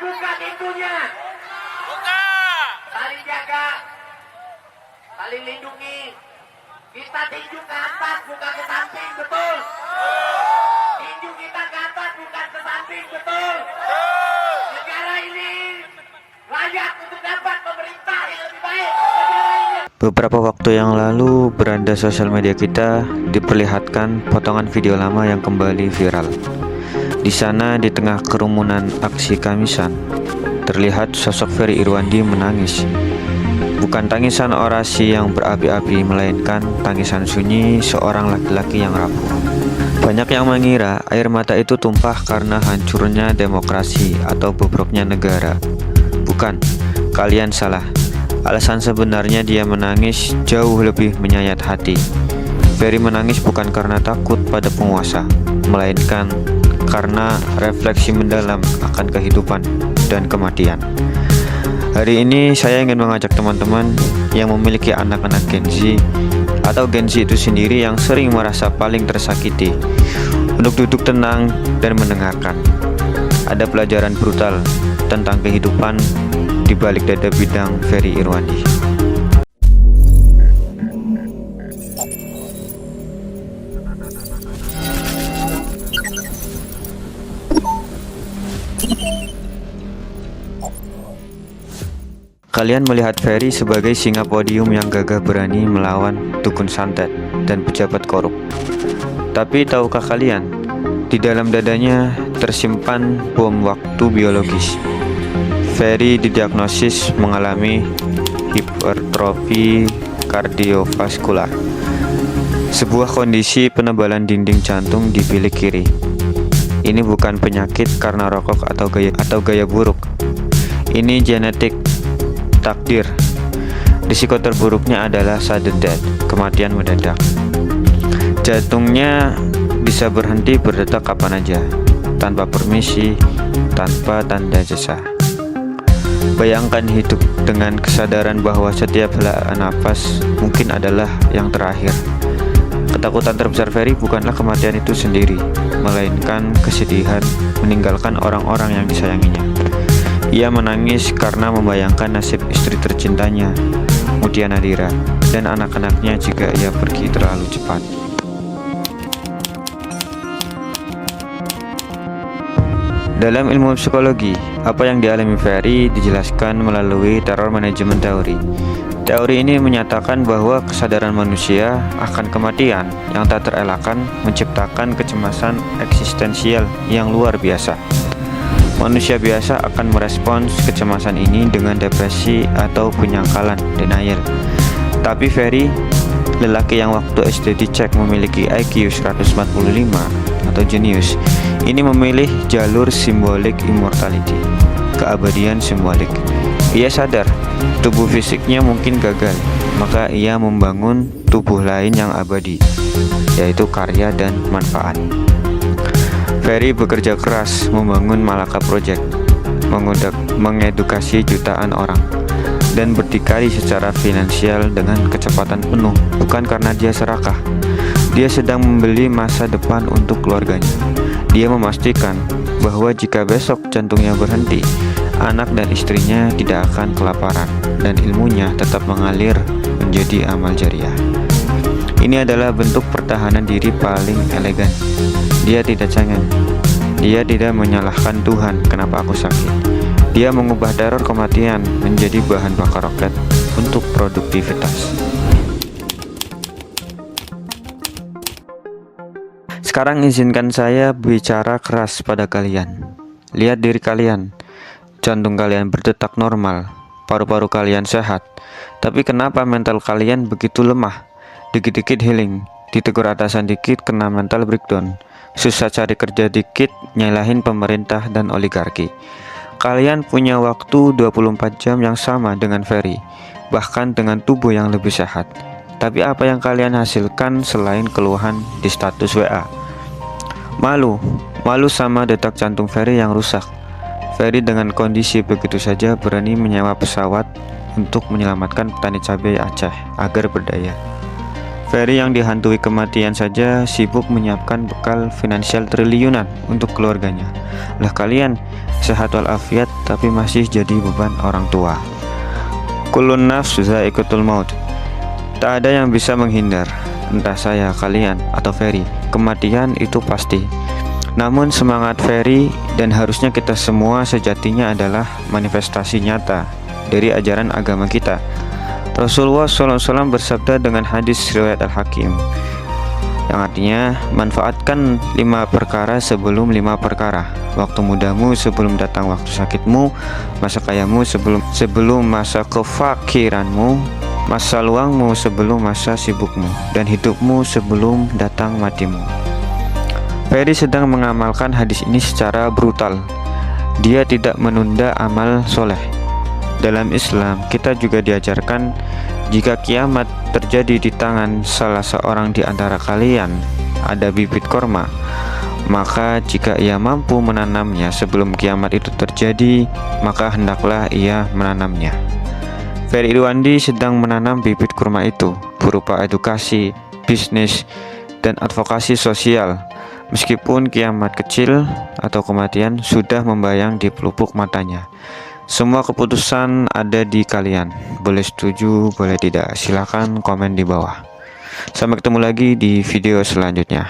buka pintunya. Buka. Saling jaga, saling lindungi. Kita tinju ke atas, bukan ke samping, betul. Tinju kita ke atas, bukan ke samping, betul. Negara ini layak untuk dapat pemerintah yang lebih baik. Negara ini. Beberapa waktu yang lalu, beranda sosial media kita diperlihatkan potongan video lama yang kembali viral. Di sana, di tengah kerumunan aksi Kamisan, terlihat sosok Ferry Irwandi menangis. Bukan tangisan orasi yang berapi-api, melainkan tangisan sunyi seorang laki-laki yang rapuh. Banyak yang mengira air mata itu tumpah karena hancurnya demokrasi atau bobroknya negara. Bukan, kalian salah. Alasan sebenarnya dia menangis jauh lebih menyayat hati. Ferry menangis bukan karena takut pada penguasa, melainkan karena refleksi mendalam akan kehidupan dan kematian. Hari ini saya ingin mengajak teman-teman yang memiliki anak-anak Gen Z atau Gen Z itu sendiri yang sering merasa paling tersakiti untuk duduk tenang dan mendengarkan. Ada pelajaran brutal tentang kehidupan di balik dada bidang Ferry Irwandi. Kalian melihat Ferry sebagai singa podium yang gagah berani melawan dukun santet dan pejabat korup. Tapi tahukah kalian, di dalam dadanya tersimpan bom waktu biologis. Ferry didiagnosis mengalami hipertrofi kardiovaskular, sebuah kondisi penebalan dinding jantung di bilik kiri. Ini bukan penyakit karena rokok atau gaya buruk. Ini genetik, takdir. Risiko terburuknya adalah sudden death, kematian mendadak. Jantungnya bisa berhenti berdetak kapan aja, tanpa permisi, tanpa tanda jasa. Bayangkan hidup dengan kesadaran bahwa setiap helaan nafas mungkin adalah yang terakhir. Ketakutan terbesar Ferry bukanlah kematian itu sendiri, melainkan kesedihan meninggalkan orang-orang yang disayanginya. Ia menangis karena membayangkan nasib istri tercintanya, Mutia Nadira, dan anak-anaknya jika ia pergi terlalu cepat. Dalam ilmu psikologi, apa yang dialami Ferry dijelaskan melalui terror management teori. Teori ini menyatakan bahwa kesadaran manusia akan kematian yang tak terelakkan menciptakan kecemasan eksistensial yang luar biasa. Manusia biasa akan merespons kecemasan ini dengan depresi atau penyangkalan, denial. Tapi Ferry, lelaki yang waktu SD dicek memiliki IQ 145 atau jenius, ini memilih jalur simbolik immortality, keabadian simbolik. Ia sadar tubuh fisiknya mungkin gagal, maka ia membangun tubuh lain yang abadi, yaitu karya dan manfaat. Ferry bekerja keras membangun Malaka Project, mengedukasi jutaan orang, dan berdikari secara finansial dengan kecepatan penuh, bukan karena dia serakah. Dia sedang membeli masa depan untuk keluarganya. Dia memastikan bahwa jika besok jantungnya berhenti, anak dan istrinya tidak akan kelaparan, dan ilmunya tetap mengalir menjadi amal jariah. Ini adalah bentuk pertahanan diri paling elegan. Dia tidak cengeng. Dia tidak menyalahkan Tuhan kenapa aku sakit. Dia mengubah teror kematian menjadi bahan bakar roket untuk produktivitas. Sekarang izinkan saya bicara keras pada kalian. Lihat diri kalian. Jantung kalian berdetak normal, paru-paru kalian sehat. Tapi kenapa mental kalian begitu lemah? Dikit-dikit healing, ditegur atasan dikit kena mental breakdown. Susah cari kerja dikit, nyalahin pemerintah dan oligarki. Kalian punya waktu 24 jam yang sama dengan Ferry, bahkan dengan tubuh yang lebih sehat. Tapi apa yang kalian hasilkan selain keluhan di status WA? Malu sama detak jantung Ferry yang rusak. Ferry dengan kondisi begitu saja berani menyewa pesawat untuk menyelamatkan petani cabai Aceh agar berdaya. Ferry yang dihantui kematian saja sibuk menyiapkan bekal finansial triliunan untuk keluarganya. Lah kalian sehat walafiat tapi masih jadi beban orang tua. Kullun nafs za'iqatul maut. Tak ada yang bisa menghindar, entah saya, kalian, atau Ferry. Kematian itu pasti. Namun semangat Ferry dan harusnya kita semua sejatinya adalah manifestasi nyata dari ajaran agama kita. Rasulullah SAW bersabda dengan hadis riwayat Al-Hakim, yang artinya manfaatkan 5 perkara sebelum 5 perkara. Waktu mudamu sebelum datang waktu sakitmu, masa kayamu sebelum masa kefakiranmu, masa luangmu sebelum masa sibukmu, dan hidupmu sebelum datang matimu. Ferry sedang mengamalkan hadis ini secara brutal. Dia tidak menunda amal soleh. Dalam Islam, kita juga diajarkan jika kiamat terjadi di tangan salah seorang di antara kalian ada bibit korma, maka jika ia mampu menanamnya sebelum kiamat itu terjadi, maka hendaklah ia menanamnya. Ferry Irwandi sedang menanam bibit kurma itu berupa edukasi, bisnis, dan advokasi sosial. Meskipun kiamat kecil atau kematian sudah membayang di pelupuk matanya. Semua keputusan ada di kalian. Boleh setuju, boleh tidak. Silahkan komen di bawah. Sampai ketemu lagi di video selanjutnya.